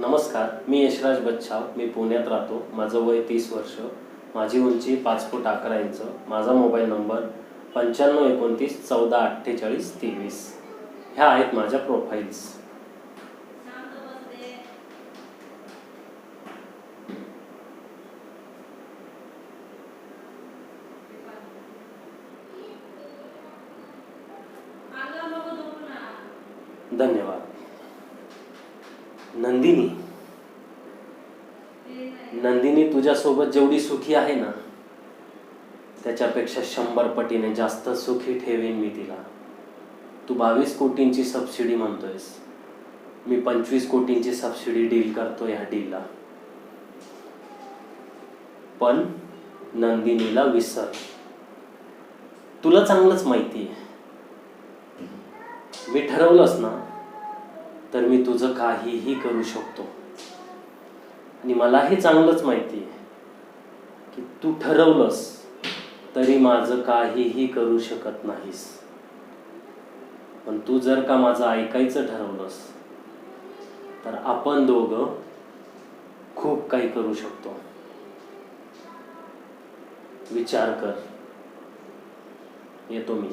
नमस्कार, मी यशराज बच्छाव. मी पुण्यात राहतो. माझं वय 30 वर्ष. माझी उंची 5 फूट 11 इंच. माझा मोबाईल नंबर 9529144823. ह्या आहेत माझ्या प्रोफाईल्स. धन्यवाद. नंदिनी तुझ्यासोबत जेवढी सुखी आहे ना, त्याच्यापेक्षा 100 पटीने जास्त सुखी ठेवेन मी तिला. तू 22 कोटींची सबसिडी म्हणतोयस, मी 25 कोटींची सबसिडी डील करतोय. ह्या डीलला पण नंदिनीला विसर. तुला चांगलंच माहिती आहे, मी ठरवलंच ना तर मी तुझं काहीही करू शकतो. आणि मलाही चांगलंच माहिती आहे की तू ठरवलंस तरी माझं काहीही करू शकत नाहीस. पण तू जर का माझं ऐकायचं ठरवलंस तर आपण दोघं खूप काही करू शकतो. विचार कर. येतो मी.